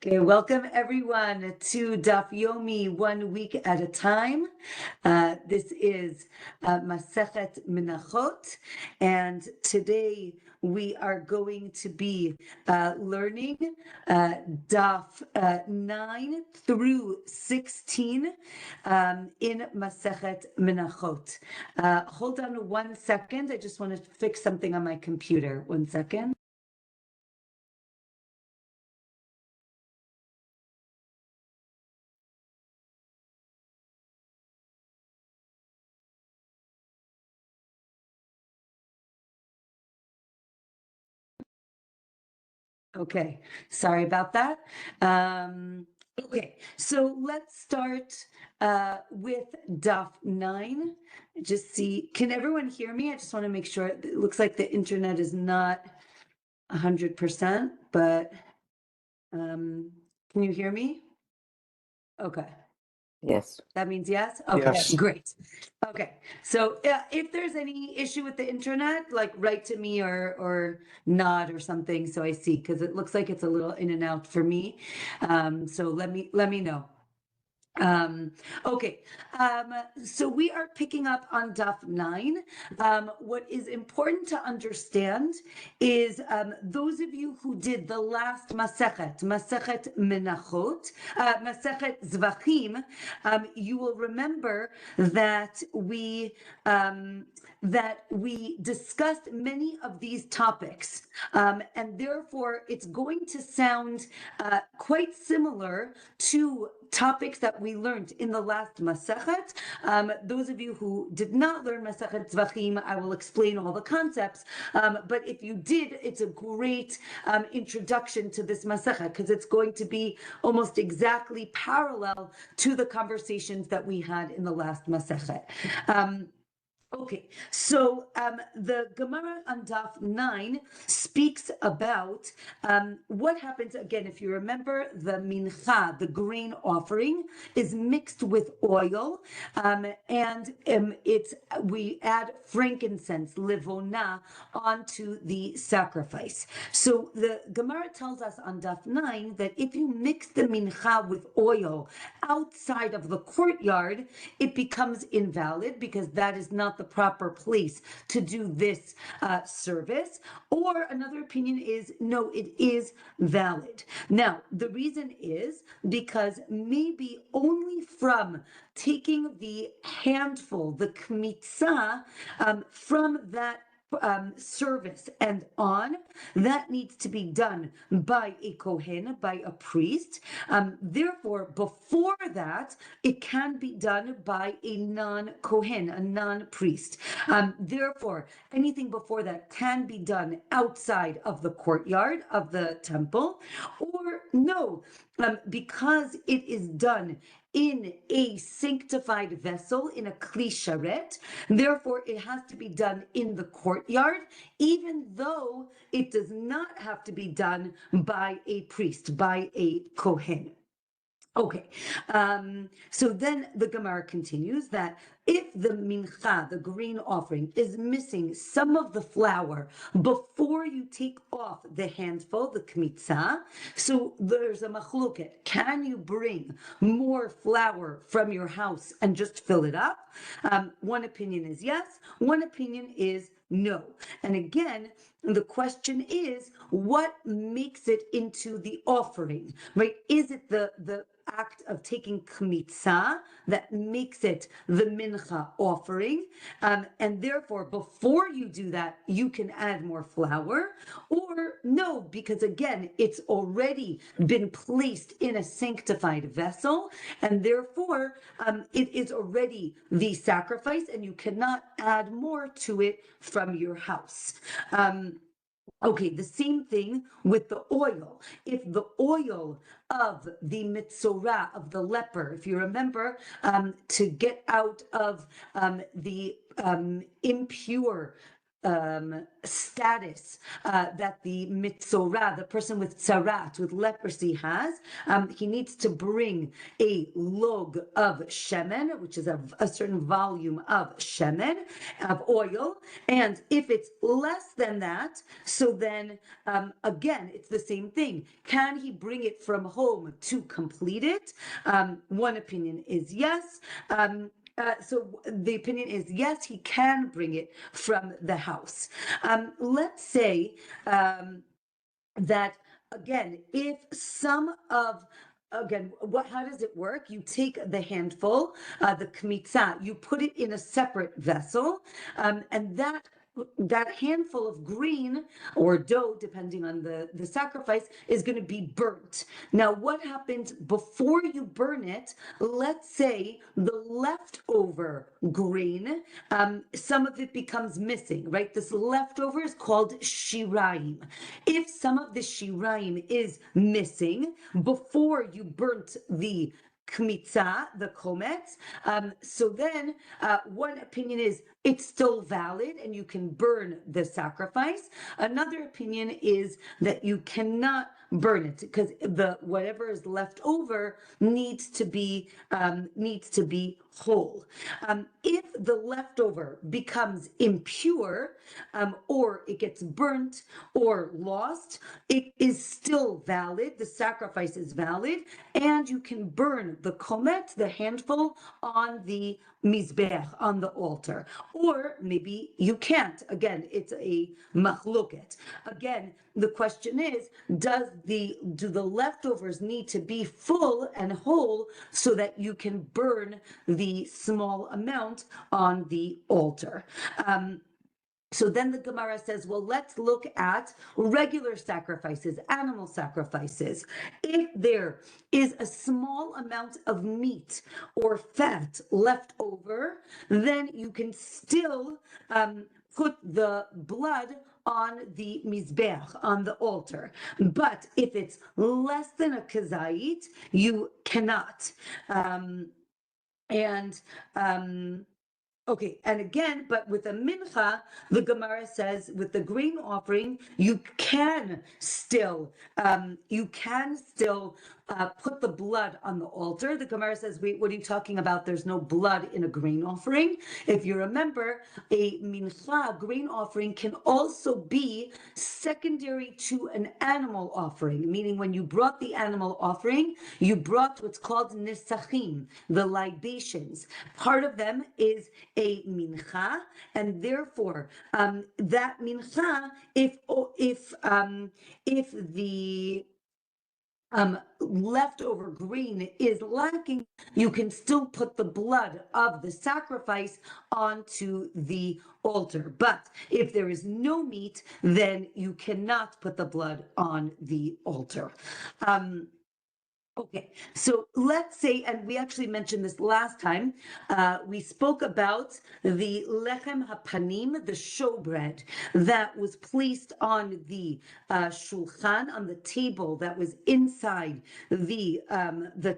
Okay, welcome everyone to Daf Yomi, 1 week at a time. This is Masechet Menachot, and today we are going to be learning Daf 9 through 16 in Masechet Menachot. Hold on 1 second. I just want to fix something on my computer. 1 second. Okay, sorry about that. Okay, so let's start with Daf 9. Just see, can everyone hear me? I just want to make sure. It looks like the internet is not 100%, but can you hear me? Okay. Yes. That means yes? Okay, Yes. great. Okay, so if there's any issue with the internet, like write to me or nod or something so I see, because it looks like it's a little in and out for me. So let me know. Okay, so we are picking up on Daf 9. What is important to understand is those of you who did the last Masechet Menachot, Masechet Zvachim, you will remember that we discussed many of these topics, and therefore it's going to sound quite similar to topics that we learned in the last Masechet. Those of you who did not learn Masechet Zvachim, I will explain all the concepts, but if you did, it's a great introduction to this Masechet, because it's going to be almost exactly parallel to the conversations that we had in the last Masechet. Okay, so the Gemara on Daf 9 speaks about what happens, again, if you remember, the mincha, the grain offering, is mixed with oil, and we add frankincense, livona, onto the sacrifice. So the Gemara tells us on Daf 9 that if you mix the mincha with oil outside of the courtyard, it becomes invalid, because that is not the proper place to do this service. Or another opinion is, no, it is valid. Now, the reason is because maybe only from taking the handful, the kemitza, from that service and on, that needs to be done by a kohen, by a priest. Therefore, before that, it can be done by a non-kohen, a non-priest. Therefore, anything before that can be done outside of the courtyard of the temple, or no, because it is done in a sanctified vessel, in a kli sharet, therefore it has to be done in the courtyard, even though it does not have to be done by a priest, by a kohen. Okay, so then the Gemara continues that if the mincha, the grain offering, is missing some of the flour before you take off the handful, the kemitza, so there's a machloket. Can you bring more flour from your house and just fill it up? One opinion is yes, one opinion is no. And again, the question is, what makes it into the offering, right? Is it the act of taking kemitza that makes it the mincha offering, and therefore before you do that you can add more flour, or no, because again it's already been placed in a sanctified vessel, and therefore it is already the sacrifice and you cannot add more to it from your house. Okay, the same thing with the oil. If the oil of the mitzorah, of the leper, if you remember, to get out of the impure status that the mitzorah, the person with tzarat, with leprosy has. He needs to bring a log of shemen, which is a certain volume of shemen, of oil. And if it's less than that, so then again, it's the same thing. Can he bring it from home to complete it? One opinion is yes. So the opinion is yes, he can bring it from the house. Let's say that, again, if some of again, how does it work? You take the handful, the kemitza, you put it in a separate vessel, and that handful of green or dough, depending on the sacrifice, is going to be burnt. Now, what happens before you burn it? Let's say the leftover green, some of it becomes missing, right? This leftover is called shiraim. If some of the shiraim is missing before you burnt the kemitza, the kometz, so then one opinion is it's still valid and you can burn the sacrifice. Another opinion is that you cannot burn it because the whatever is left over needs to be whole. If the leftover becomes impure, or it gets burnt or lost, it is still valid. The sacrifice is valid, and you can burn the kometz, the handful, on the mizbech, on the altar. Or maybe you can't. Again, it's a machloket. Again, the question is, do the leftovers need to be full and whole so that you can burn the small amount on the altar? So then the Gemara says, well, let's look at regular sacrifices, animal sacrifices. If there is a small amount of meat or fat left over, then you can still put the blood on the mizbech, on the altar. But if it's less than a kazait, you cannot. Okay, and again, but with a mincha, the Gemara says with the grain offering, you can still put the blood on the altar. The Gemara says, wait, what are you talking about? There's no blood in a grain offering. If you remember, a mincha, grain offering, can also be secondary to an animal offering, meaning when you brought the animal offering, you brought what's called nesachim, the libations. Part of them is a mincha, and therefore that mincha, if the leftover green is lacking, you can still put the blood of the sacrifice onto the altar. But if there is no meat, then you cannot put the blood on the altar. Okay, so let's say, and we actually mentioned this last time, we spoke about the lechem hapanim, the showbread that was placed on the shulchan, on the table that was inside the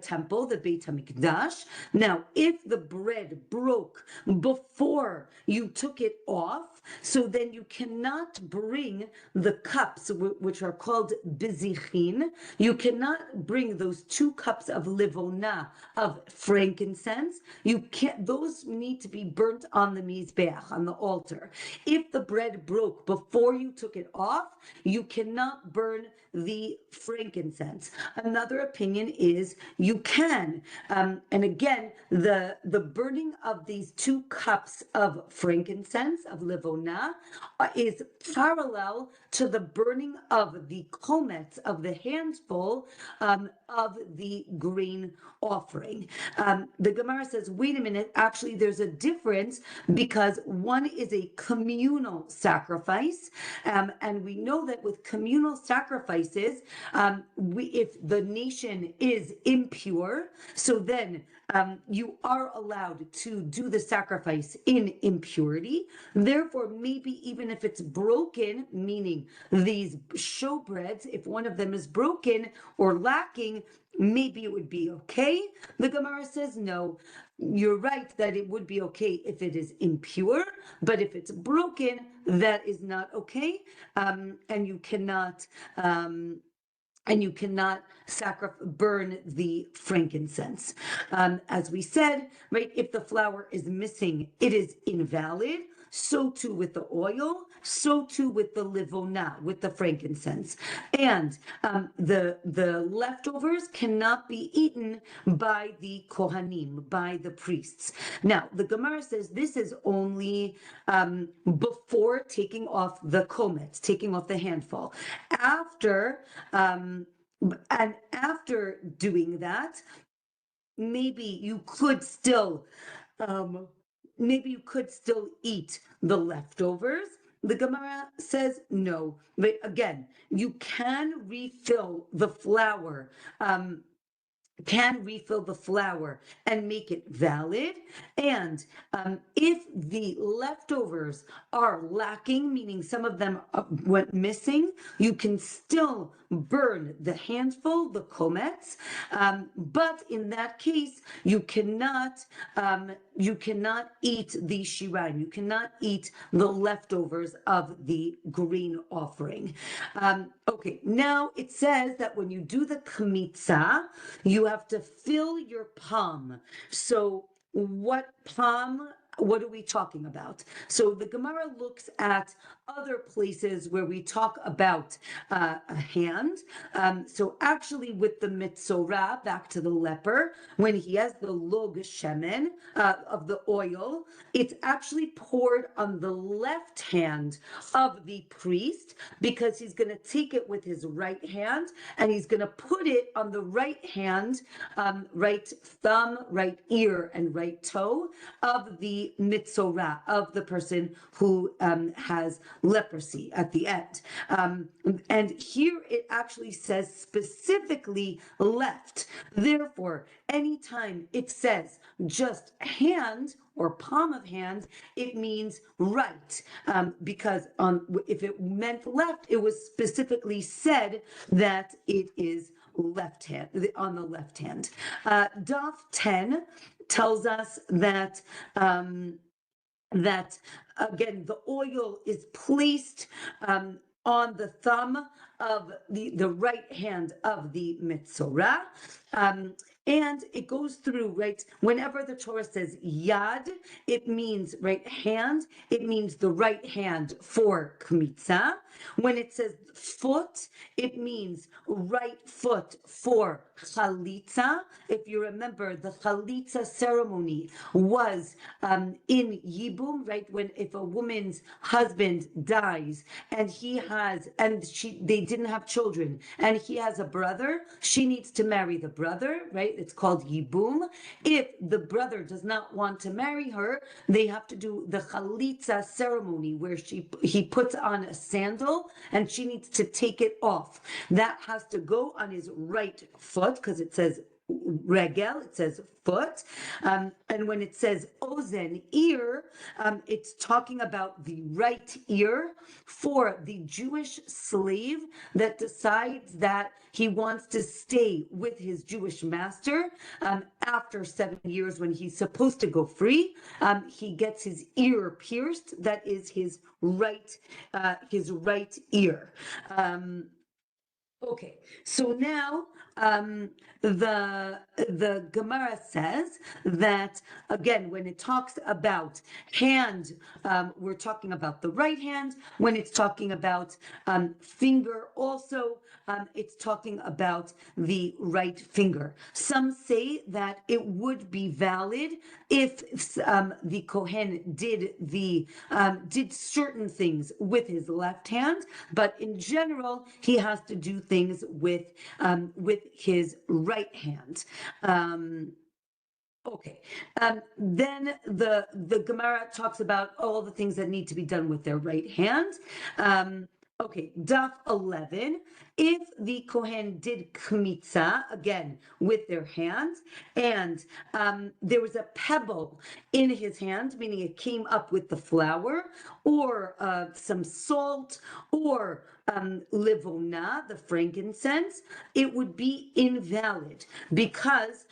temple, the Beit HaMikdash. Now, if the bread broke before you took it off, so then you cannot bring the cups, which are called bizichin. You cannot bring those 2 cups of livona, of frankincense. You can't; those need to be burnt on the mizbeach, on the altar. If the bread broke before you took it off, you cannot burn the frankincense. Another opinion is you can, and again, the burning of these 2 cups of frankincense, of livona, is parallel to the burning of the kometz, of the handful of the grain offering. The Gemara says, wait a minute, actually there's a difference because one is a communal sacrifice, and we know that with communal sacrifices, if the nation is impure, so then you are allowed to do the sacrifice in impurity. Therefore, maybe even if it's broken, meaning these showbreads, if one of them is broken or lacking, maybe it would be okay. The Gemara says no. you're right that it would be okay if it is impure, but if it's broken, that is not okay, and you cannot. Burn the frankincense. As we said, right, if the flour is missing, it is invalid. So too with the oil, so too with the livona, with the frankincense. And the leftovers cannot be eaten by the kohanim, by the priests. Now, the Gemara says this is only before taking off the kometz, taking off the handful. And after doing that, maybe you could still eat the leftovers. The Gemara says no, but again, you can refill the flour. And make it valid. And if the leftovers are lacking, meaning some of them went missing, you can still burn the handful, the kometz. But in that case, you cannot eat the shirayim. You cannot eat the leftovers of the grain offering. Okay, now it says that when you do the kemitza, you have to fill your palm. So what are we talking about? So the Gemara looks at other places where we talk about a hand. So actually with the mitzorah, back to the leper, when he has the log shemen of the oil, it's actually poured on the left hand of the priest, because he's going to take it with his right hand and he's going to put it on the right hand, right thumb, right ear, and right toe of the mitzorah, of the person who has leprosy at the end. And here it actually says specifically left. Therefore, anytime it says just hand or palm of hand, it means right, because if it meant left, it was specifically said that it is left hand, on the left hand. Daf 10 tells us that again, the oil is placed on the thumb of the right hand of the mitzorah. And it goes through, right? Whenever the Torah says yad, it means right hand. It means the right hand for kemitza. When it says foot, it means right foot for chalitza. If you remember, the chalitza ceremony was in Yibum, right? If a woman's husband dies and they didn't have children, and he has a brother, she needs to marry the brother, right? It's called Yibum. If the brother does not want to marry her, they have to do the chalitza ceremony where he puts on a sandal and she needs to take it off. That has to go on his right foot because it says regel, it says foot. And when it says ozen, ear, it's talking about the right ear for the Jewish slave that decides that he wants to stay with his Jewish master after 7 years when he's supposed to go free. He gets his ear pierced. That is his right ear. Okay, so now the Gemara says that, again, when it talks about hand, we're talking about the right hand. When it's talking about finger also, it's talking about the right finger. Some say that it would be valid if the Kohen did certain things with his left hand, but in general, he has to do things with his right hand. Okay. Then the Gemara talks about all the things that need to be done with their right hand. Okay, daf 11. If the Kohen did kemitza, again, with their hands, and there was a pebble in his hand, meaning it came up with the flour, or some salt, or livona, the frankincense, it would be invalid because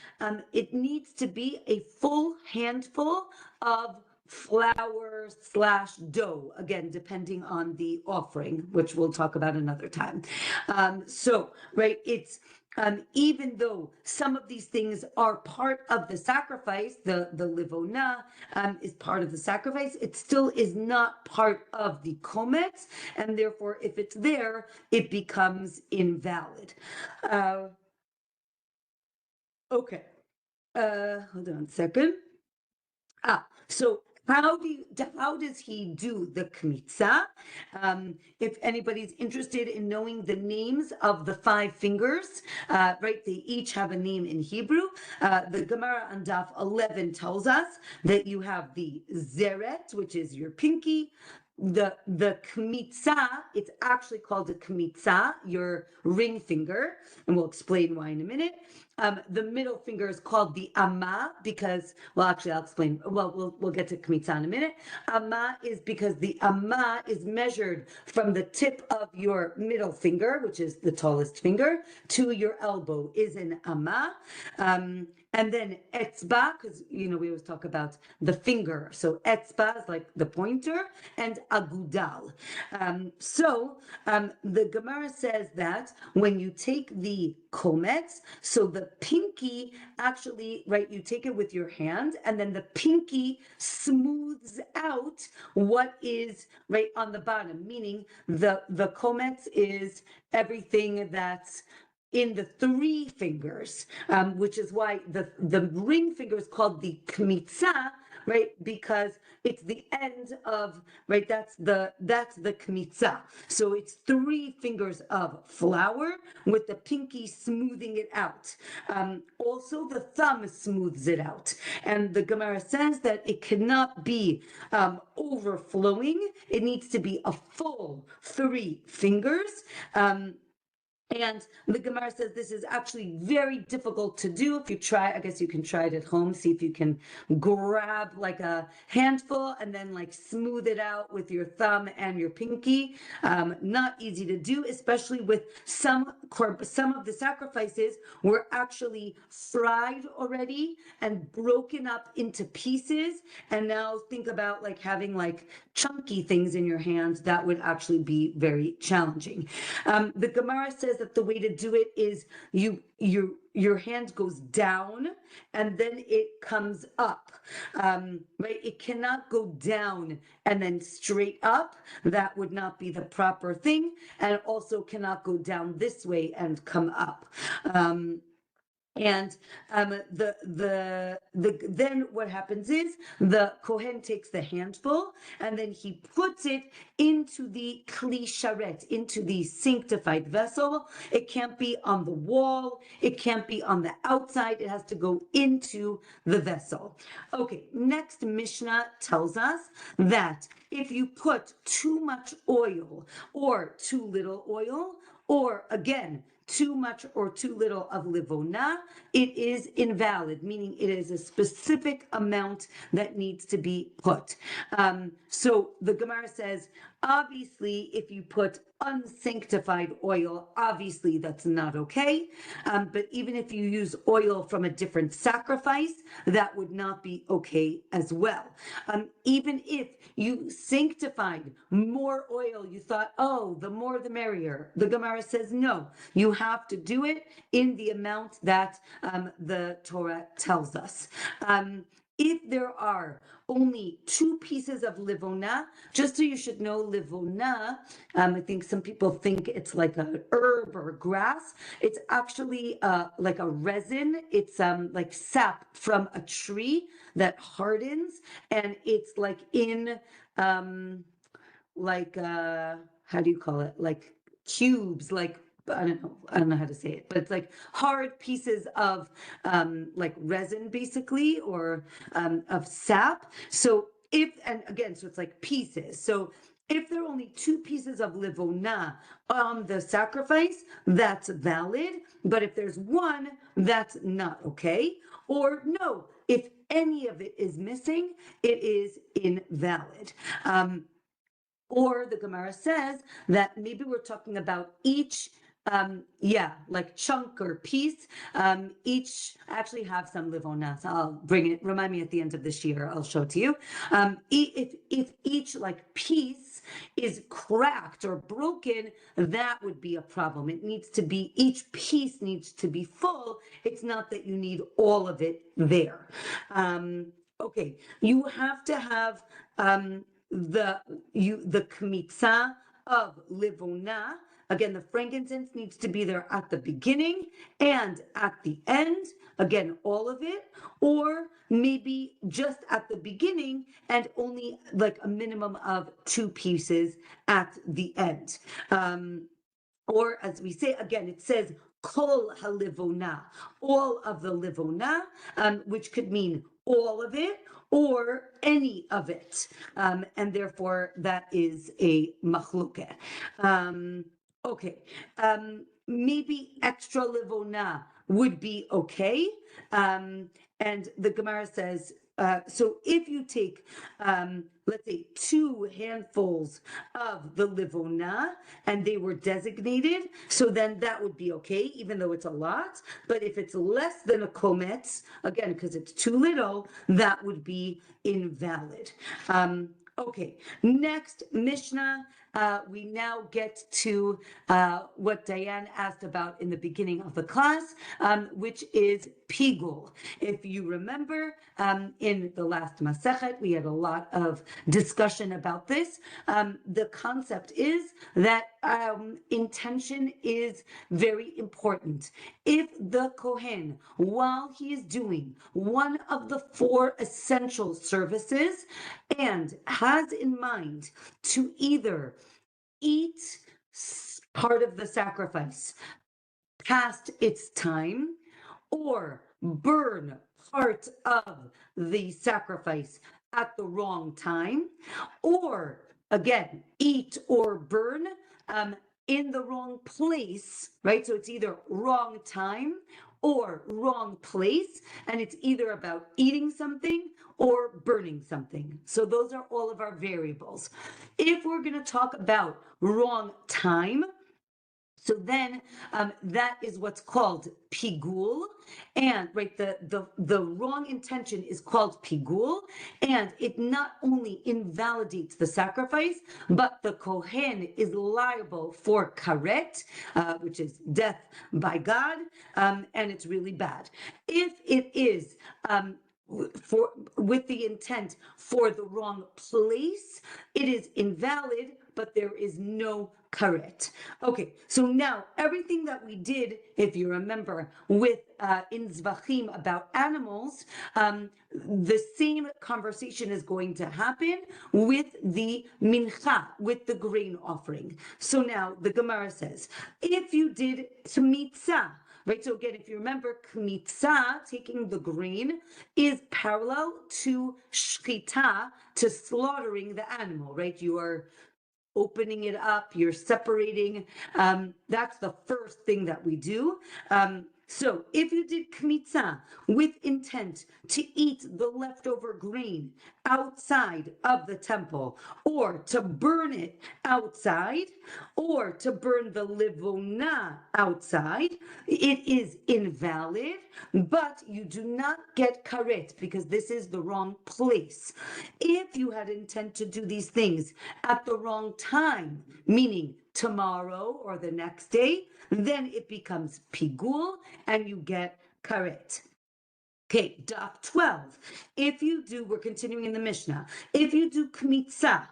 it needs to be a full handful of flour slash dough, again, depending on the offering, which we'll talk about another time. Right, it's even though some of these things are part of the sacrifice, the livona is part of the sacrifice, it still is not part of the kometz, and therefore, if it's there, it becomes invalid. Okay, hold on a second. So how does he do the kemitza? If anybody's interested in knowing the names of the 5 fingers, right, they each have a name in Hebrew. The Gemara on Daf 11 tells us that you have the zeret, which is your pinky, the kemitza, it's actually called a kemitza, your ring finger, and we'll explain why in a minute. The middle finger is called the amma because, well, actually, I'll explain. Well, we'll get to kemitza in a minute. Amma is because the amma is measured from the tip of your middle finger, which is the tallest finger, to your elbow is an amma. And then etzba, because we always talk about the finger. So etzba is like the pointer, and agudal. The Gemara says that when you take the kometz, so the pinky actually, right, you take it with your hand, and then the pinky smooths out what is right on the bottom, meaning the kometz is everything that's in the 3 fingers, which is why the ring finger is called the kemitza, right? Because it's the end of, right? That's the kemitza. So it's 3 fingers of flour with the pinky smoothing it out. Also, the thumb smooths it out. And the Gemara says that it cannot be overflowing. It needs to be a full 3 fingers. And the Gemara says this is actually very difficult to do. If you try, I guess you can try it at home, see if you can grab like a handful and then like smooth it out with your thumb and your pinky. Not easy to do, especially with some of the sacrifices were actually fried already and broken up into pieces. And now think about like having like chunky things in your hands. That would actually be very challenging. The Gemara says that the way to do it is your hand goes down and then it comes up, right? It cannot go down and then straight up. That would not be the proper thing, and also cannot go down this way and come up. And then what happens is the Kohen takes the handful and then he puts it into the kli sharet, into the sanctified vessel. It can't be on the wall. It can't be on the outside. It has to go into the vessel. Okay, next Mishnah tells us that if you put too much oil or too little oil, or again, too much or too little of livona, it is invalid, meaning it is a specific amount that needs to be put. So the Gemara says, obviously, if you put unsanctified oil, obviously that's not okay. But even if you use oil from a different sacrifice, that would not be okay as well. Even if you sanctified more oil, you thought, oh, the more the merrier. The Gemara says, no, you have to do it in the amount that the Torah tells us. If there are only 2 pieces of livona, just so you should know, livona, I think some people think it's like an herb or grass. It's actually like a resin. It's like sap from a tree that hardens, and it's like in like how do you call it? Like cubes, like I don't know how to say it, but it's like hard pieces of like resin basically, or of sap. So and again, so it's like pieces. So If there are only two pieces of livona on the sacrifice, that's valid. But if there's one, that's not okay. Or no, if any of it is missing, it is invalid. Or the Gemara says that maybe we're talking about each like chunk or piece. Each actually have some livona. So I'll bring it, remind me at the end of this year, I'll show it to you. If each like piece is cracked or broken, that would be a problem. It needs to be, each piece needs to be full. It's not that you need all of it there. Okay, you have to have the kemitza of livona. Again, the frankincense needs to be there at the beginning and at the end. Again, all of it, or maybe just at the beginning and only like a minimum of 2 pieces at the end. Or as we say, again, it says kol halivona, all of the livona, which could mean all of it or any of it. And therefore, that is a machluke. Okay, maybe extra livona would be okay. And the Gemara says, so if you take, let's say, 2 handfuls of the livona and they were designated, so then that would be okay, even though it's a lot. But if it's less than a kometz, again, because it's too little, that would be invalid. Okay, next Mishnah, we now get to what Diane asked about in the beginning of the class, which is pigul. If you remember, in the last Masechet, we had a lot of discussion about this. The concept is that intention is very important. If the Kohen, while he is doing one of the 4 essential services and has in mind to either eat part of the sacrifice past its time or burn part of the sacrifice at the wrong time, or again, eat or burn in the wrong place, right? So it's either wrong time or wrong place, and it's either about eating something or burning something. So those are all of our variables. If we're going to talk about wrong time, so then that is what's called pigul, and right, the wrong intention is called pigul, and it not only invalidates the sacrifice, but the Kohen is liable for karet, which is death by God, and it's really bad. If it is with the intent for the wrong place, it is invalid, but there is no karet. Okay, so now everything that we did, if you remember, with in Zvachim about animals, the same conversation is going to happen with the mincha, with the grain offering. So now the Gemara says, if you did kemitza, right? So again, if you remember, kemitza, taking the grain, is parallel to shchita, to slaughtering the animal, right? You are opening it up, you're separating. That's the first thing that we do. So if you did kemitza with intent to eat the leftover grain outside of the temple, or to burn it outside, or to burn the livona outside, it is invalid, but you do not get karet because this is the wrong place. If you had intent to do these things at the wrong time, meaning tomorrow or the next day, then it becomes pigul and you get karet. Okay, daf 12. If you do, we're continuing in the Mishnah. If you do kemitza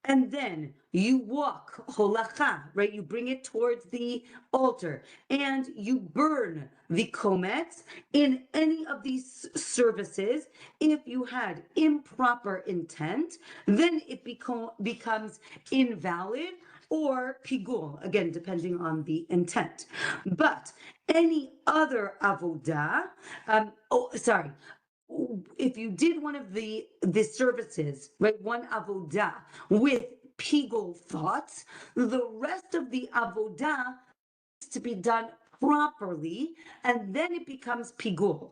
and then you walk holacha, right? You bring it towards the altar and you burn the kometz in any of these services. If you had improper intent, then it becomes invalid or pigul, again, depending on the intent. But any other avodah, if you did one of the services, right, one avodah with pigul thoughts, the rest of the avodah is to be done properly, and then it becomes pigul.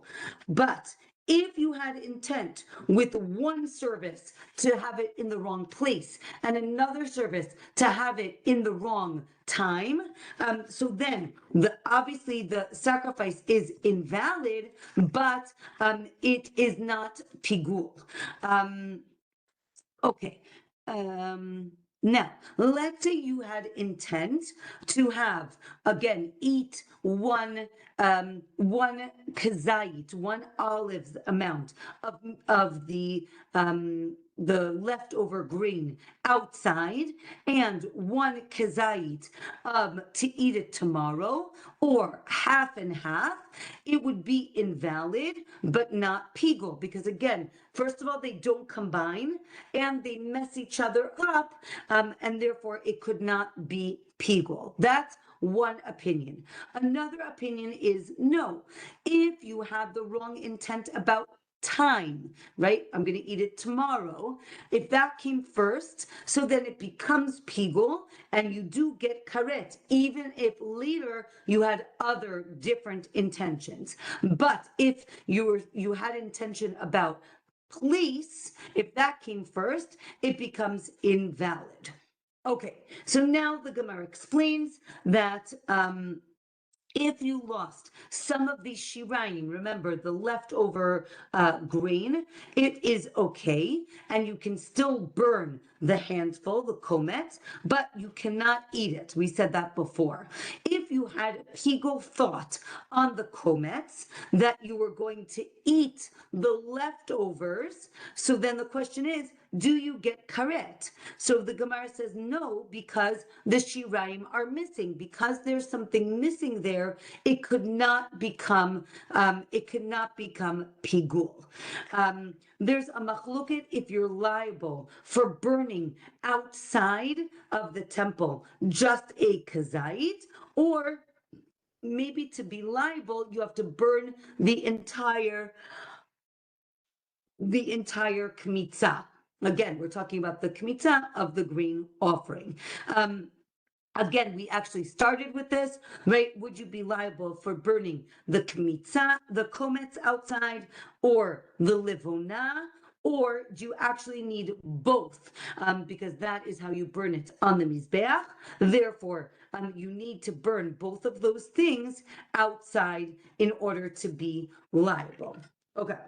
But if you had intent with one service to have it in the wrong place and another service to have it in the wrong time, so then obviously the sacrifice is invalid, but it is not pigul. Okay. Now, let's say you had intent to have, again, eat one kazait, one olive's amount of the leftover grain outside, and one kazait to eat it tomorrow, or half and half. It would be invalid, but not pigul, because again, first of all, they don't combine and they mess each other up, and therefore it could not be pigul. That's one opinion. Another opinion is no, if you have the wrong intent about time, right? I'm going to eat it tomorrow. If that came first, so then it becomes pigul, and you do get karet, even if later you had other different intentions. But if you had intention about place, if that came first, it becomes invalid. Okay, so now the Gemara explains that if you lost some of the shirayim, remember the leftover grain, it is okay, and you can still burn the handful, the kometz, but you cannot eat it. We said that before. If you had pigul thought on the kometz that you were going to eat the leftovers, so then the question is, do you get karet? So the Gemara says no, because the shirayim are missing. Because there's something missing there, it could not become pigul. There's a machloket if you're liable for burning outside of the temple just a kazait, or maybe to be liable, you have to burn the entire kemitza. Again, we're talking about the kemitza of the grain offering. Again, we actually started with this, right? Would you be liable for burning the kemitza, the kometz outside, or the livona? Or do you actually need both? Because that is how you burn it on the mizbeach. Therefore, you need to burn both of those things outside in order to be liable. Okay.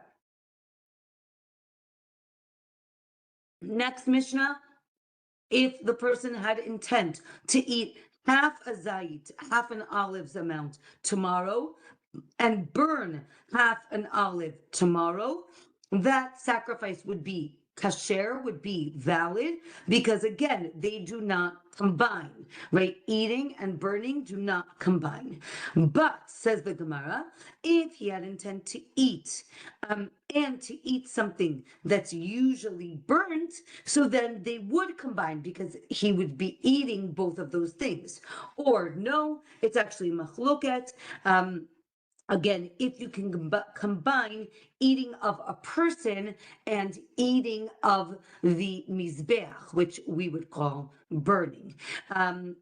Next Mishnah, if the person had intent to eat half a zayit, half an olive's amount tomorrow, and burn half an olive tomorrow, that sacrifice would be kasher, would be valid, because again, they do not combine, right? Eating and burning do not combine. But, says the Gemara, if he had intent to eat, and to eat something that's usually burnt, so then they would combine, because he would be eating both of those things. Or no, it's actually machloket. Again, if you can combine eating of a person and eating of the mizbeach, which we would call burning.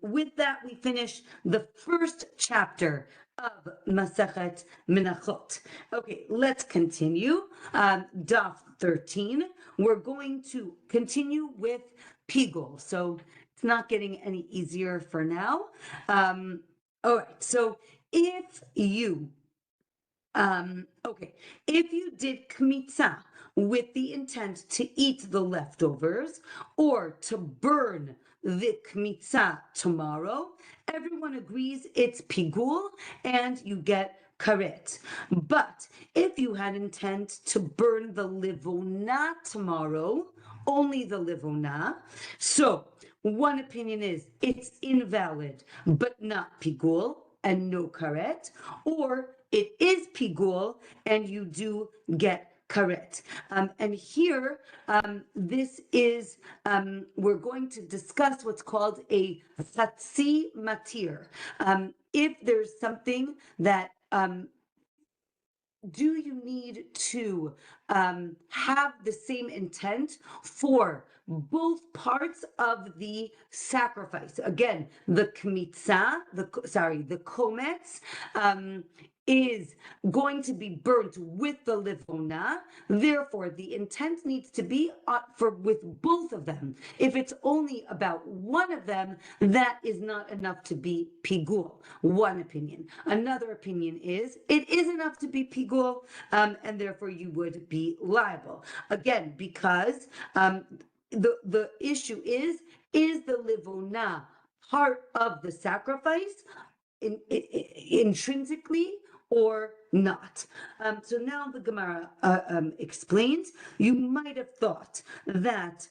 With that, we finish the first chapter of Masechet Menachot. Okay, let's continue. Daf 13. We're going to continue with pigul. So it's not getting any easier for now. All right, so if you if you did kemitza with the intent to eat the leftovers or to burn the kemitza tomorrow, everyone agrees it's pigul and you get karet. But if you had intent to burn the livona tomorrow, only the livona, so one opinion is it's invalid but not pigul and no karet, or it is pigul and you do get karet. And here, this is, we're going to discuss what's called a satsi matir. If there's something that, do you need to have the same intent for both parts of the sacrifice. Again, the kemitza, the kometz, is going to be burnt with the livona. Therefore, the intent needs to be with both of them. If it's only about one of them, that is not enough to be pigul. One opinion. Another opinion is it is enough to be pigul, and therefore you would be liable. Again, because the issue is the livona part of the sacrifice intrinsically or not. So now the Gemara explains, you might have thought that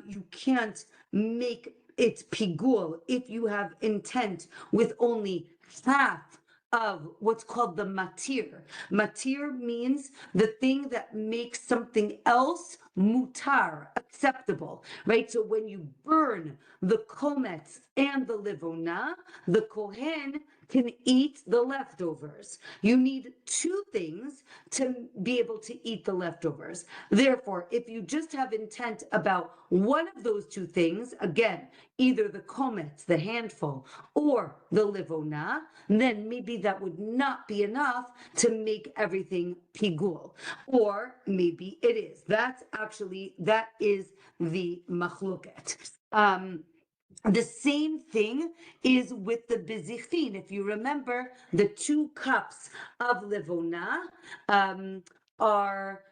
you can't make it pigul if you have intent with only half of what's called the matir. Matir means the thing that makes something else mutar, acceptable, right? So when you burn the kometz and the livona, the kohen can eat the leftovers. You need two things to be able to eat the leftovers. Therefore, if you just have intent about one of those two things, again, either the kometz, the handful, or the livona, then maybe that would not be enough to make everything pigul. Or maybe it is. That is the machloket. The same thing is with the bezichin. If you remember, the 2 cups of livona are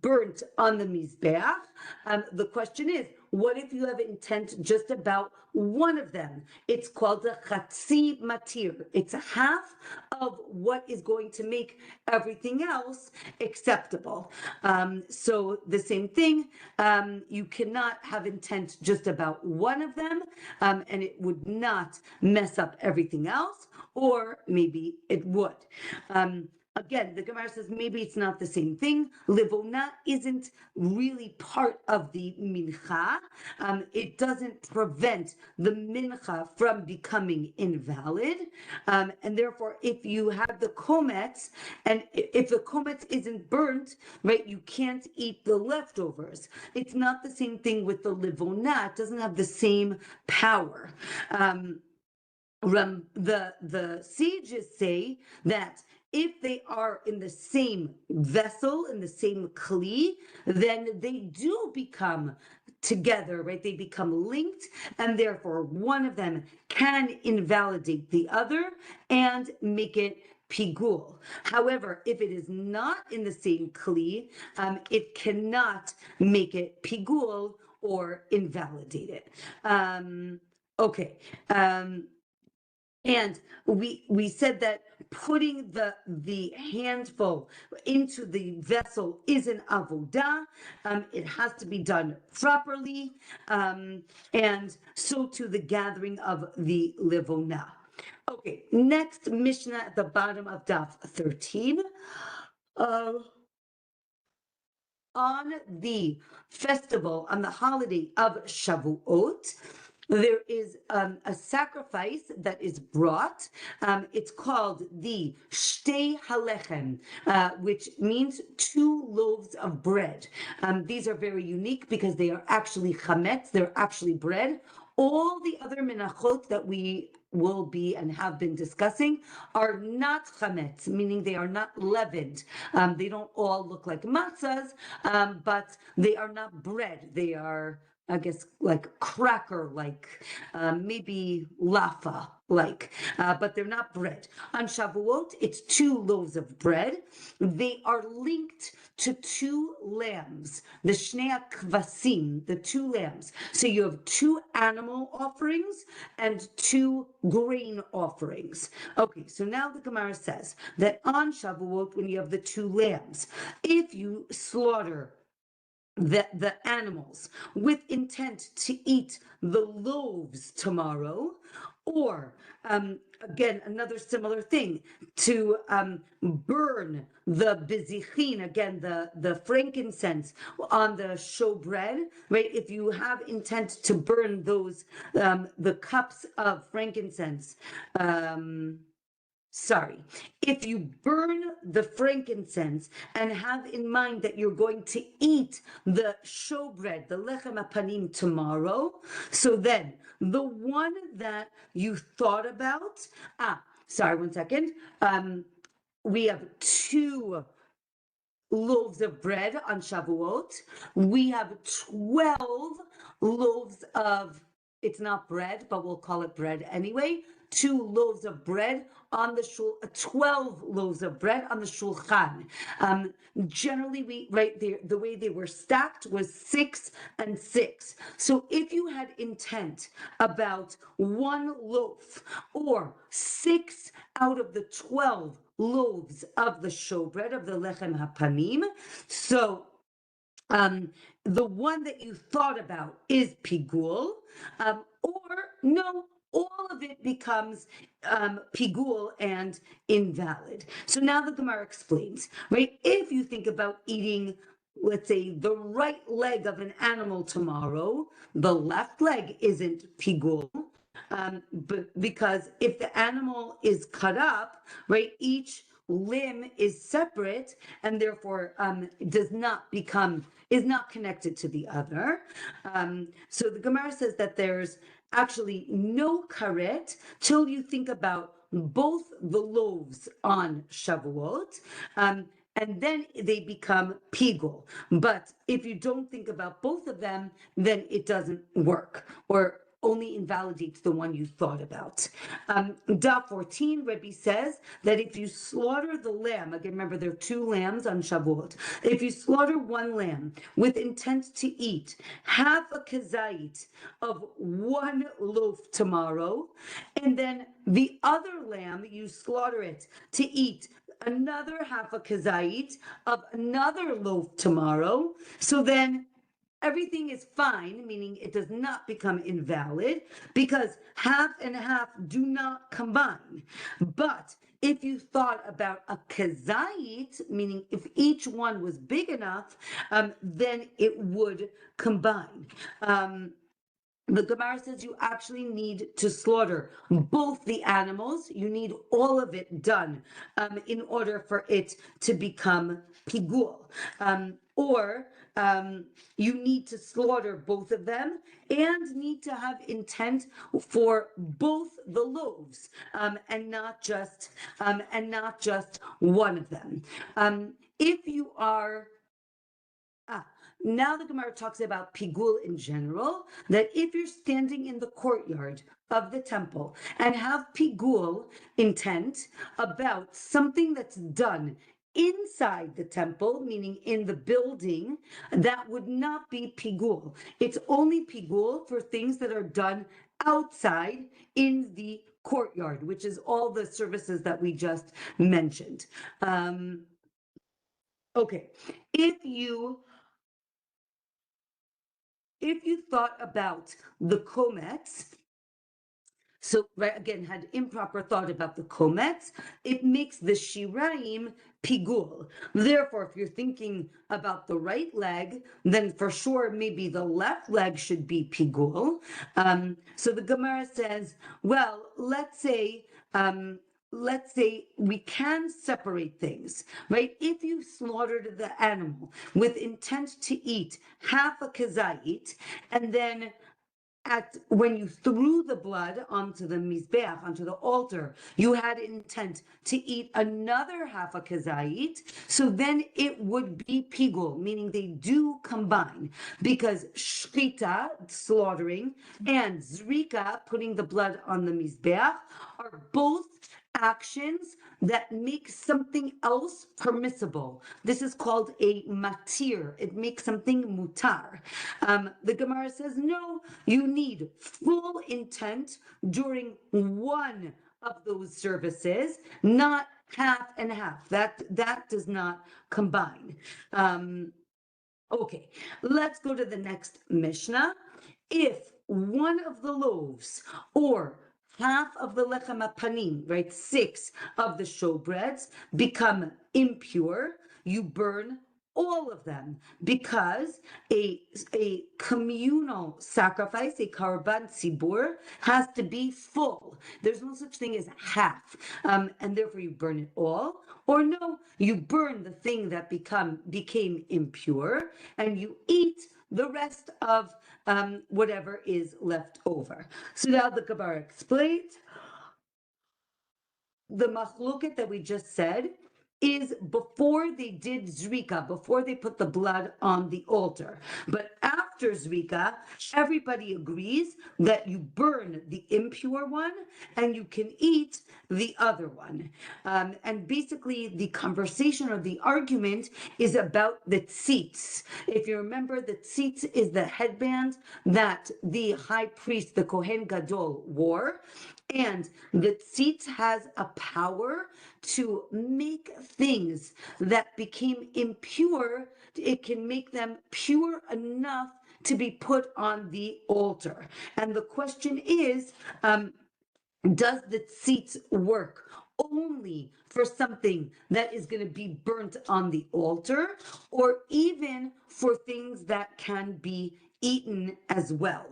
burnt on the mizbeach. The question is, what if you have intent just about one of them? It's called a chatzi matir. It's a half of what is going to make everything else acceptable. So the same thing, you cannot have intent just about one of them, and it would not mess up everything else, or maybe it would. Again, the Gemara says maybe it's not the same thing. Livona isn't really part of the mincha. It doesn't prevent the mincha from becoming invalid. And therefore, if you have the kometz, and if the kometz isn't burnt, right, you can't eat the leftovers. It's not the same thing with the livona. It doesn't have the same power. The sages say that if they are in the same vessel, in the same kli, then they do become together, right? They become linked, and therefore one of them can invalidate the other and make it pigul. However, if it is not in the same kli, it cannot make it pigul or invalidate it. Okay. And we said that putting the handful into the vessel is an avodah. It has to be done properly, and so too the gathering of the livona. Okay, next Mishnah at the bottom of Daf 13. On the festival, on the holiday of Shavuot, there is a sacrifice that is brought. It's called the shtei halechem, which means 2 loaves of bread. These are very unique because they are actually chametz, they're actually bread. All the other menachot that we will be and have been discussing are not chametz, meaning they are not leavened. They don't all look like matzahs, but they are not bread. They are, I guess, like cracker, like maybe lafa, like, but they're not bread. On Shavuot, it's 2 loaves of bread. They are linked to 2 lambs, the shnei kvasim, the 2 lambs. So you have 2 animal offerings and 2 grain offerings. Okay, so now the Gemara says that on Shavuot, when you have the 2 lambs, if you slaughter the animals with intent to eat the loaves tomorrow, or again, another similar thing, to burn the bezichin, again, the frankincense on the showbread, right? If you have intent to burn those, the cups of frankincense, if you burn the frankincense and have in mind that you're going to eat the showbread, the lechem hapanim tomorrow, so then the one that you thought about, one second. We have 2 loaves of bread on Shavuot. We have 12 loaves of, it's not bread, but we'll call it bread anyway. 2 loaves of bread on the 12 loaves of bread on the shulchan. Generally, the way they were stacked was 6 and 6. So if you had intent about 1 loaf or 6 out of the 12 loaves of the showbread of the lechem hapanim, so the one that you thought about is pigul, or no, all of it becomes pigul and invalid. So now the Gemara explains, right? If you think about eating, let's say, the right leg of an animal tomorrow, the left leg isn't pigul. But because if the animal is cut up, right, each limb is separate and therefore is not connected to the other. So the Gemara says that there's actually no karet till you think about both the loaves on Shavuot, and then they become pigul. But if you don't think about both of them, then it doesn't work, or only invalidates the one you thought about. Daf 14, Rebbe says that if you slaughter the lamb, again, remember there are 2 lambs on Shavuot. If you slaughter 1 lamb with intent to eat half a kazait of 1 loaf tomorrow, and then the other lamb, you slaughter it to eat another half a kazait of another loaf tomorrow, so then everything is fine, meaning it does not become invalid because half and half do not combine. But if you thought about a kazait, meaning if each one was big enough, then it would combine. The Gemara says you actually need to slaughter both the animals. You need all of it done in order for it to become pigul. Or you need to slaughter both of them and need to have intent for both the loaves, and not just one of them. If you are now the Gemara talks about pigul in general, that if you're standing in the courtyard of the temple and have pigul intent about something that's done inside the temple, meaning in the building, that would not be pigul. It's only pigul for things that are done outside in the courtyard, which is all the services that we just mentioned. Okay, if you thought about the kometz, so right, again, had improper thought about the kometz, it makes the shiraim pigul. Therefore, if you're thinking about the right leg, then for sure maybe the left leg should be pigul. So the Gemara says, well, let's say we can separate things, right? If you slaughtered the animal with intent to eat half a kazait, and then when you threw the blood onto the mizbeach, onto the altar, you had intent to eat another half a kazait, so then it would be pigul, meaning they do combine, because shchita, slaughtering, and zrika, putting the blood on the mizbeach, are both actions that make something else permissible. This is called a matir. It makes something mutar. The Gemara says, no, you need full intent during one of those services, not half and half. That does not combine. Okay, let's go to the next Mishnah. If one of the loaves or half of the lechem hapanim, right, 6 of the showbreads become impure, you burn all of them, because a communal sacrifice, a karban tzibur, has to be full. There's no such thing as half, and therefore you burn it all. Or no, you burn the thing that became impure, and you eat the rest of whatever is left over. So now the Gemara explains the machloket that we just said is before they did zrika, before they put the blood on the altar. But after zrika, everybody agrees that you burn the impure one and you can eat the other one. And basically the conversation or the argument is about the tzitz. If you remember, the tzitz is the headband that the high priest, the Kohen Gadol, wore. And the tzitz has a power to make things that became impure, it can make them pure enough to be put on the altar. And the question is, does the tzitz work only for something that is going to be burnt on the altar, or even for things that can be eaten as well?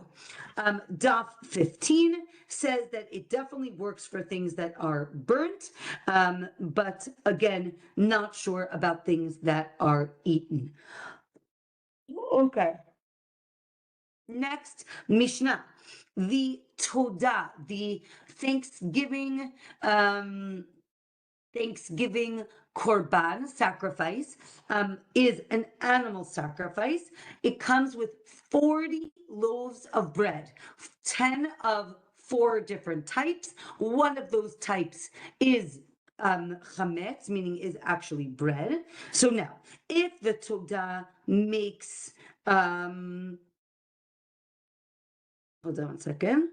Daf 15 says that it definitely works for things that are burnt, but again, not sure about things that are eaten. Okay. Next, Mishnah, the Todah, the Thanksgiving korban sacrifice, is an animal sacrifice. It comes with 40 loaves of bread, 10 of 4 different types. One of those types is kometz, meaning is actually bread. So now, if the Todah makes hold on one second.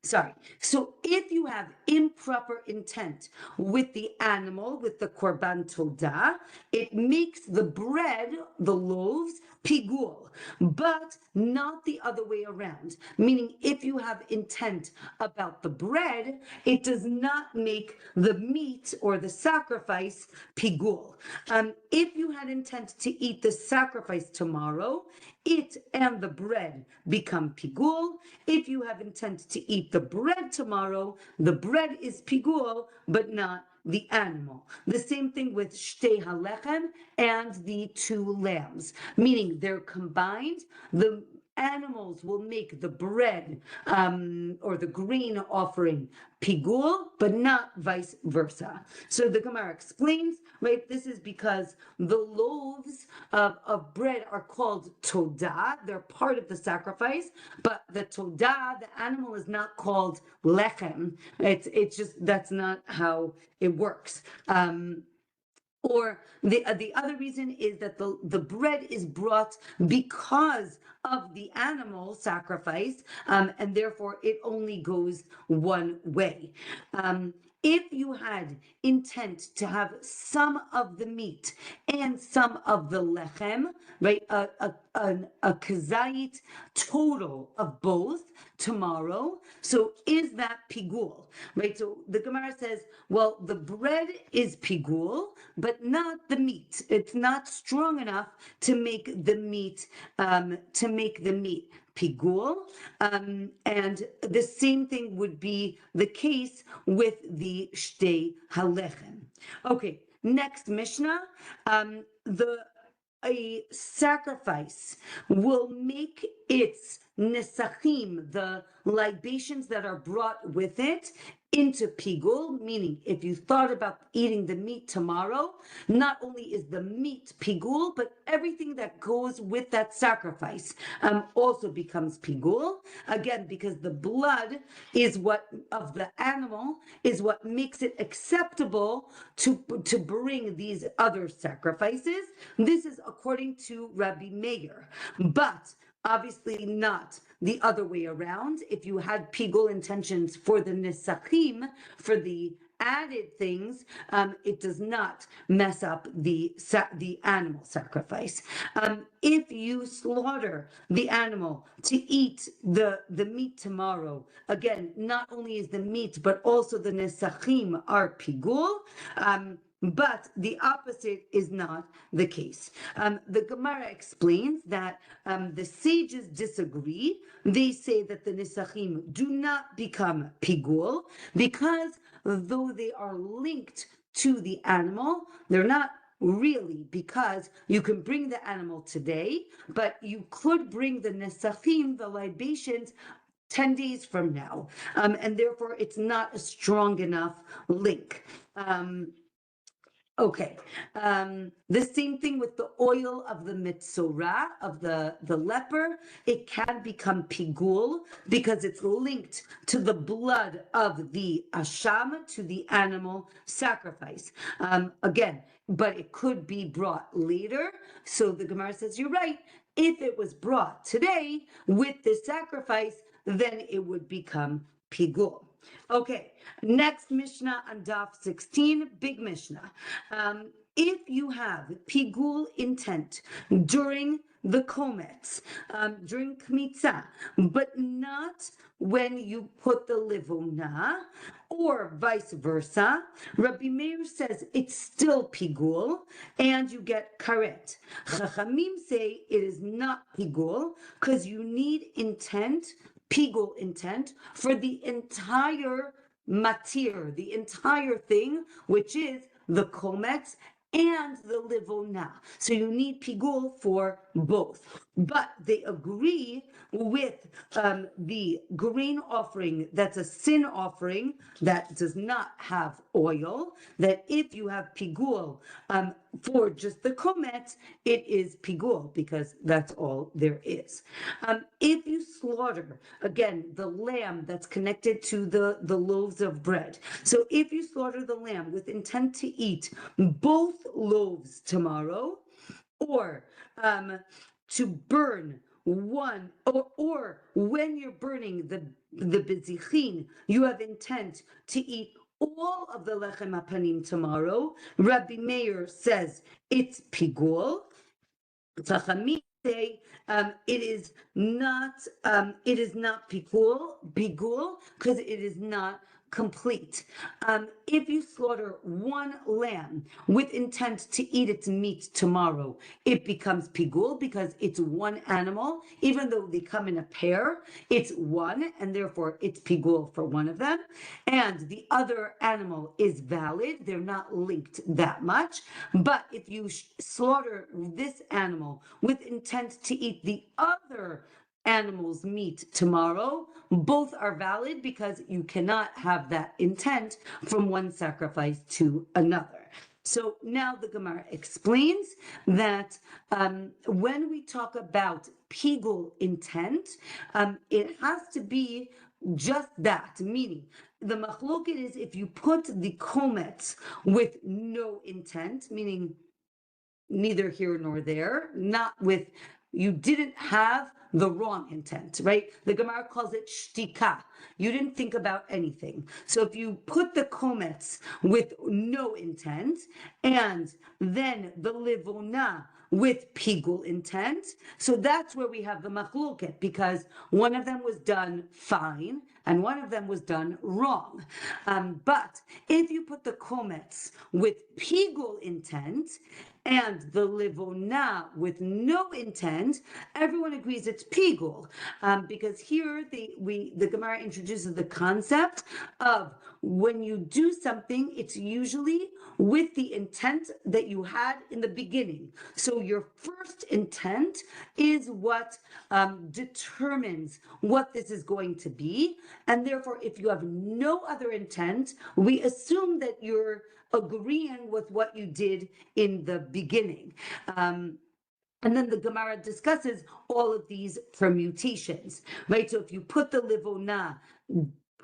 Sorry. So if you have improper intent with the animal, with the korban todah, it makes the bread, the loaves, pigul, but not the other way around. Meaning, if you have intent about the bread, it does not make the meat or the sacrifice pigul. If you had intent to eat the sacrifice tomorrow, it and the bread become pigul. If you have intent to eat the bread tomorrow, the bread is pigul, but not the animal. The same thing with shtei halechem and the 2 lambs, meaning they're combined. The animals will make the bread or the grain offering pigul, but not vice versa. So the Gemara explains, right, this is because the loaves of bread are called todah. They're part of the sacrifice, but the todah, the animal, is not called lechem. It's just, that's not how it works. Or the other reason is that the bread is brought because of the animal sacrifice, and therefore it only goes one way. If you had intent to have some of the meat and some of the lechem, right, a kazait total of both tomorrow, so is that pigul, right? So the Gemara says, well, the bread is pigul, but not the meat. It's not strong enough to make the meat pigul, and the same thing would be the case with the shtei halechem. Okay, next Mishnah, a sacrifice will make its nesachim, the libations that are brought with it, into pigul, meaning if you thought about eating the meat tomorrow, not only is the meat pigul, but everything that goes with that sacrifice also becomes pigul. Again, because the blood is what of the animal is what makes it acceptable to bring these other sacrifices. This is according to Rabbi Meir, but obviously not the other way around. If you had pigul intentions for the nesachim, for the added things, it does not mess up the animal sacrifice. If you slaughter the animal to eat the meat tomorrow, again, not only is the meat, but also the nesachim are pigul. but the opposite is not the case. The Gemara explains that the sages disagree. They say that the nisachim do not become pigul because though they are linked to the animal, they're not really, because you can bring the animal today, but you could bring the nesachim, the libations, 10 days from now. And therefore, it's not a strong enough link. Okay. The same thing with the oil of the mitzorah, of the leper. It can become pigul because it's linked to the blood of the asham, to the animal sacrifice. Again, but it could be brought later. So the Gemara says, you're right. If it was brought today with the sacrifice, then it would become pigul. Okay, next Mishnah on Daf 16, big Mishnah. If you have pigul intent during the kometz, during kemitza, but not when you put the livona, or vice versa, Rabbi Meir says it's still pigul, and you get karet. Chachamim say it is not pigul because you need intent, pigul intent, for the entire matir, the entire thing, which is the kometz and the livona. So you need pigul for both. But they agree with the grain offering that's a sin offering that does not have oil, that if you have pigul for just the kometz, it is pigul because that's all there is. If you slaughter, again, the lamb that's connected to the loaves of bread. So if you slaughter the lamb with intent to eat both loaves tomorrow, or to burn one, or when you're burning the bezichin, you have intent to eat all of the lechem hapanim tomorrow. Rabbi Meir says it's pigul. Chachamim say it is not pigul because it is not complete. If you slaughter one lamb with intent to eat its meat tomorrow, it becomes pigul because it's one animal. Even though they come in a pair, it's one, and therefore it's pigul for one of them. And the other animal is valid. They're not linked that much. But if you slaughter this animal with intent to eat the other animal's meat tomorrow, both are valid because you cannot have that intent from one sacrifice to another. So now the Gemara explains that when we talk about pigul intent, it has to be just that, meaning the machloket is if you put the kometz with no intent, meaning neither here nor there, not with, you didn't have the wrong intent, right? The Gemara calls it shtika. You didn't think about anything. So if you put the kometz with no intent and then the livona with pigul intent, so that's where we have the machloket, because one of them was done fine and one of them was done wrong. But if you put the kometz with pigul intent and the livona with no intent, everyone agrees it's pigul, because here the Gemara introduces the concept of when you do something, it's usually with the intent that you had in the beginning. So your first intent is what determines what this is going to be, and therefore if you have no other intent, we assume that you're agreeing with what you did in the beginning. And then the Gemara discusses all of these permutations, right? So if you put the livona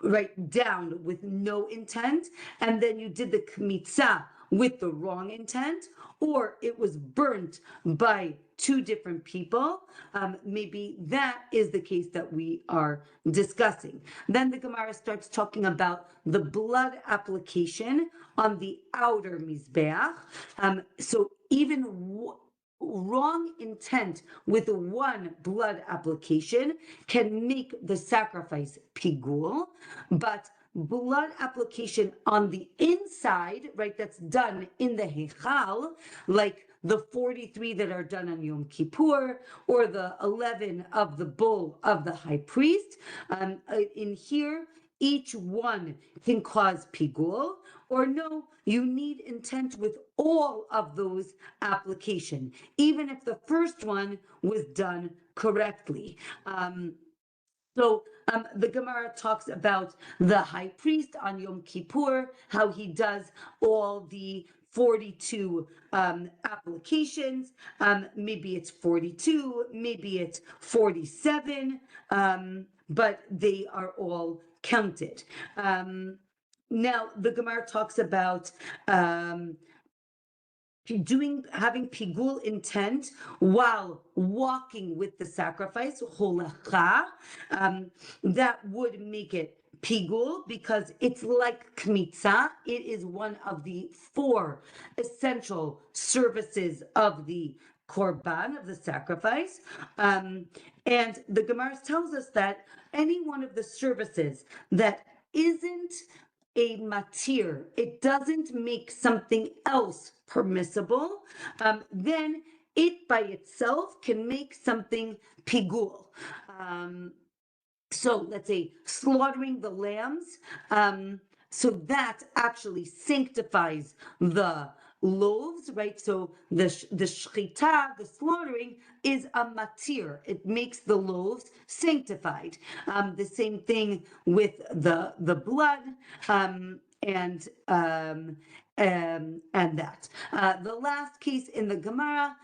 right down with no intent, and then you did the kemitza with the wrong intent, or it was burnt by two different people, maybe that is the case that we are discussing. Then the Gemara starts talking about the blood application on the outer mizbeach. So even wrong intent with one blood application can make the sacrifice pigul, but blood application on the inside, right, that's done in the Heichal, like the 43 that are done on Yom Kippur, or the 11 of the bull of the high priest. In here, each one can cause pigul, or no, you need intent with all of those application, even if the first one was done correctly. The Gemara talks about the high priest on Yom Kippur, how he does all the 42 applications. Maybe it's 42, maybe it's 47, but they are all counted. Now, the Gemara talks about having pigul intent while walking with the sacrifice, holacha, that would make it pigul because it's like kemitza. It is one of the 4 essential services of the korban, of the sacrifice. And the Gemara tells us that any one of the services that isn't a matir, it doesn't make something else permissible, then it by itself can make something pigul. So let's say slaughtering the lambs, so that actually sanctifies the loaves, right? So the shchita, the slaughtering, is a matir. It makes the loaves sanctified. The same thing with the blood, and that. The last case in the Gemara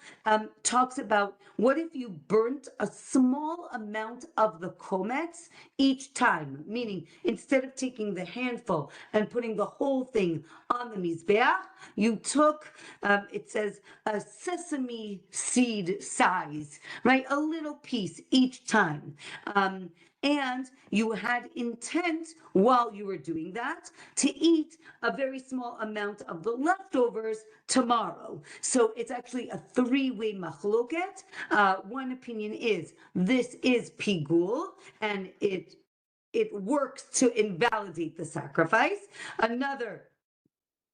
talks about what if you burnt a small amount of the kometz each time, meaning instead of taking the handful and putting the whole thing on the mizbeach, you took, it says, a sesame seed size, right? A little piece each time. And you had intent while you were doing that to eat a very small amount of the leftovers tomorrow. So it's actually a 3-way machloket. One opinion is this is pigul, and it works to invalidate the sacrifice.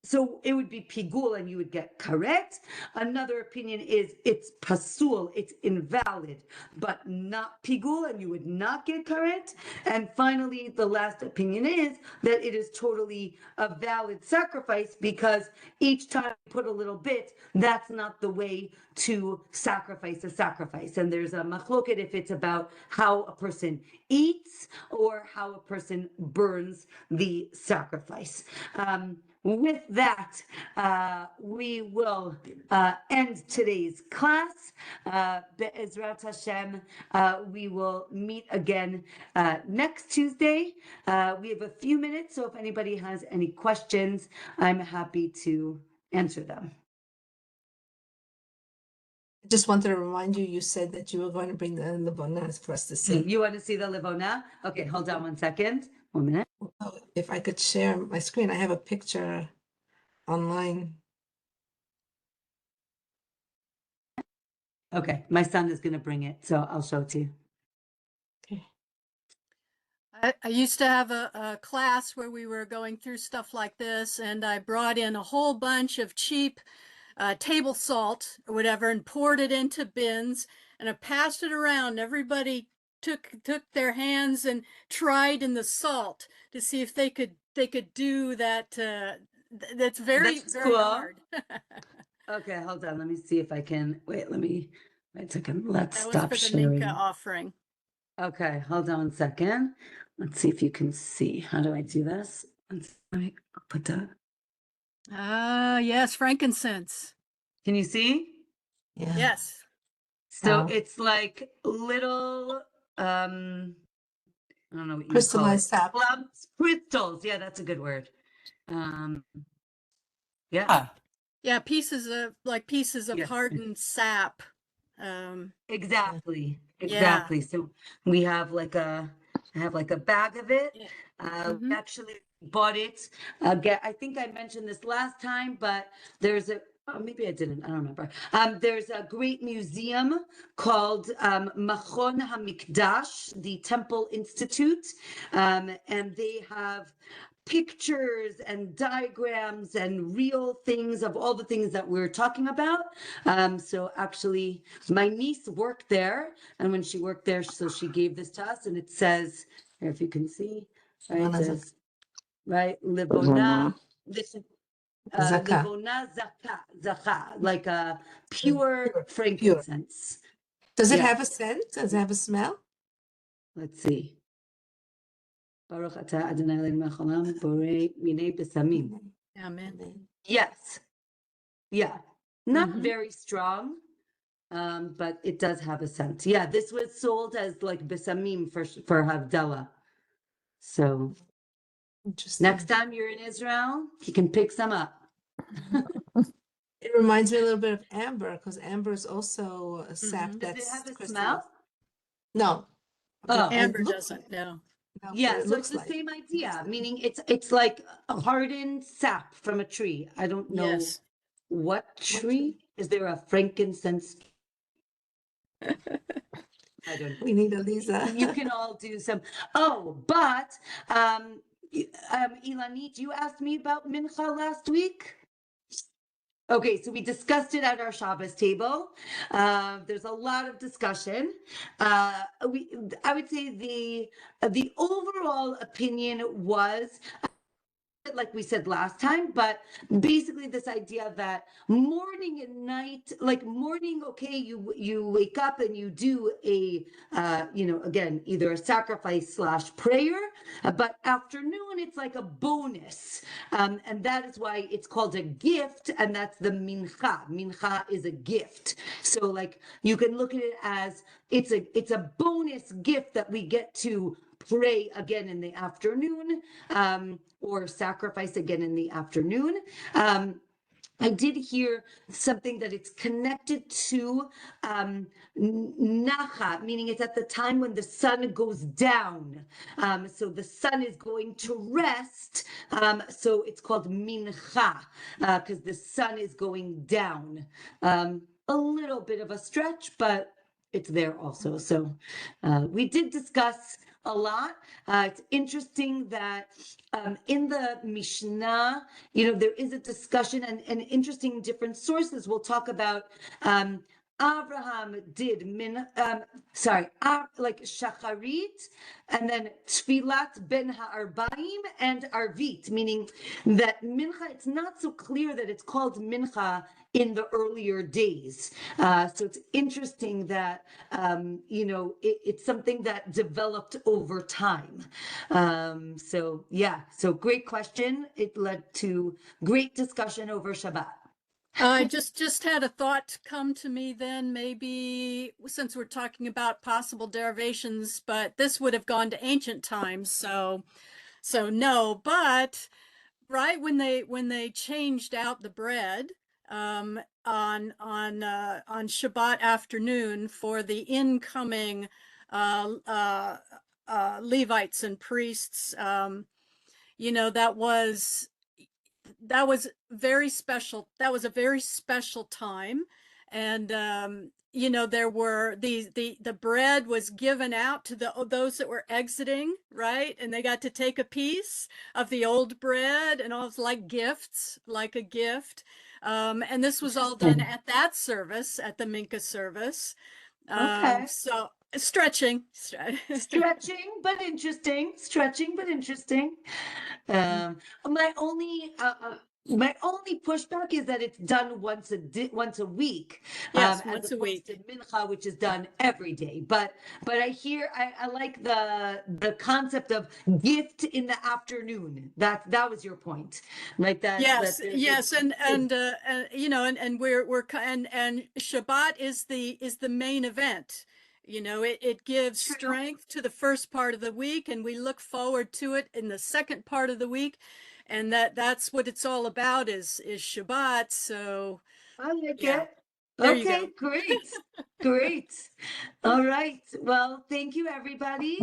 So it would be pigul and you would get correct. Another opinion is it's pasul, it's invalid, but not pigul, and you would not get correct. And finally, the last opinion is that it is totally a valid sacrifice because each time you put a little bit, that's not the way to sacrifice a sacrifice. And there's a machloket if it's about how a person eats or how a person burns the sacrifice. With that, we will end today's class. Be'ezrat Hashem, we will meet again next Tuesday. We have a few minutes, so if anybody has any questions, I'm happy to answer them. I just wanted to remind you, you said that you were going to bring the levona for us to see. You want to see the levona? Okay, hold on 1 second. 1 minute. If I could share my screen, I have a picture online. Okay, my son is going to bring it, so I'll show it to you. Okay. I used to have a class where we were going through stuff like this, and I brought in a whole bunch of cheap table salt or whatever and poured it into bins, and I passed it around. Everybody took their hands and tried in the salt to see if they could do that. That's very cool. hard. Okay, hold on. Let me see if I can. Wait a second. Let's That stop was for the sharing. Minka offering. Okay, hold on 1 second. Let's see if you can see. How do I do this? Let me put that. Yes, frankincense. Can you see? Yeah. Yes. So Wow. it's like little, I don't know what you Crystallized sap. Lumps, crystals. Yeah, that's a good word. Yeah. Yeah, pieces of Yes. hardened sap. Exactly. Yeah. So we have I have like a bag of it. Yeah. We actually bought it. I think I mentioned this last time, but there's Maybe I didn't. I don't remember. There's a great museum called Machon HaMikdash, the Temple Institute, and they have pictures and diagrams and real things of all the things that we're talking about. So actually, my niece worked there, and when she worked there, so she gave this to us, and it says, here, if you can see, right, it says, right, Livona. Listen. Zaka. Livona zaka, like a pure Pure. frankincense. Does it Yeah. have a scent? Does it have a smell? Let's see. Baruch atah Adonai Eloheinu melech haolam borei minei besamim. Amen. Yes. Yeah. Not Mhm. very strong, but it does have a scent. Yeah, this was sold as like besamim for Havdalah. So Interesting. next time you're in Israel, you can pick some up. It reminds me a little bit of amber because amber is also a sap Mhm. Does that's it have a crystallized. smell? No. Oh. But it Amber looks doesn't, no. no, Yeah, but it so it's looks the like. same idea, meaning it's like a hardened sap from a tree. I don't know Yes. what tree. Is there a frankincense? I don't know. We need a Lisa. You can all do some. Oh, but Ilanit, you asked me about mincha last week. Okay, so we discussed it at our Shabbos table. There's a lot of discussion. I would say the overall opinion was, like we said last time, but basically this idea that morning and night, like morning, okay, you wake up and you do a again, either a sacrifice / prayer, but afternoon it's like a bonus, and that is why it's called a gift, and that's the mincha. Mincha is a gift, so like you can look at it as it's a bonus gift that we get to pray again in the afternoon, or sacrifice again in the afternoon. I did hear something that it's connected to nacha, meaning it's at the time when the sun goes down. So the sun is going to rest. So it's called mincha, because the sun is going down. A little bit of a stretch, but it's there also. So we did discuss a lot. It's interesting that in the Mishnah, there is a discussion and interesting different sources. We'll talk about Abraham did like shacharit, and then tfilat ben ha'arbaim and arvit, meaning that mincha, it's not so clear that it's called mincha in the earlier days. So it's interesting that, it's something that developed over time. So great question. It led to great discussion over Shabbat. I just had a thought come to me then, maybe since we're talking about possible derivations, but this would have gone to ancient times, so no, but right when they changed out the bread on Shabbat afternoon for the incoming Levites and priests, that was very special. That was a very special time. And, there were the bread was given out to those that were exiting, right? And they got to take a piece of the old bread, and all was like gifts, like a gift. And this was all done at that service, at the Mincha service. Okay. So stretching. Stretching, but interesting. Stretching, but interesting. My only pushback is that it's done once a week, Yes, as once a opposed week. to mincha, which is done every day. But I like the concept of gift in the afternoon. That was your point, right? Yes, and Shabbat is the main event. It gives True. strength to the first part of the week, and we look forward to it in the second part of the week, and that's what it's all about is Shabbat. So I like yeah. it. There you Okay, go. great. Great. All right. Well, thank you, everybody.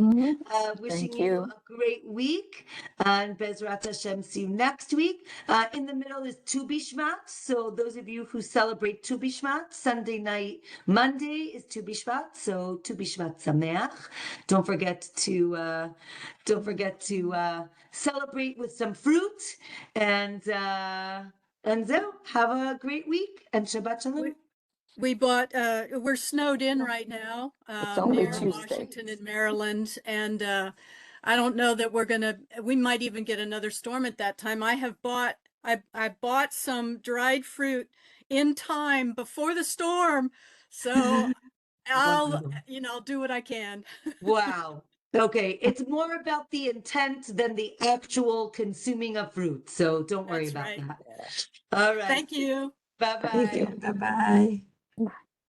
Wishing Thank you you. a great week. And Bezrat Hashem, see you next week. In the middle is Tu B'Shvat. So those of you who celebrate Tu B'Shvat, Sunday night, Monday is Tu B'Shvat. So Tu B'Shvat Sameach. Don't forget to celebrate with some fruit. And so have a great week and Shabbat Shalom. We bought, we're snowed in right now, only near Tuesday. Washington and Maryland. And I don't know that we might even get another storm at that time. I bought some dried fruit in time before the storm. So I'll do what I can. Wow. Okay. It's more about the intent than the actual consuming of fruit. So don't worry That's about right. that. All right. Thank you. Bye Thank you. bye. Bye-bye.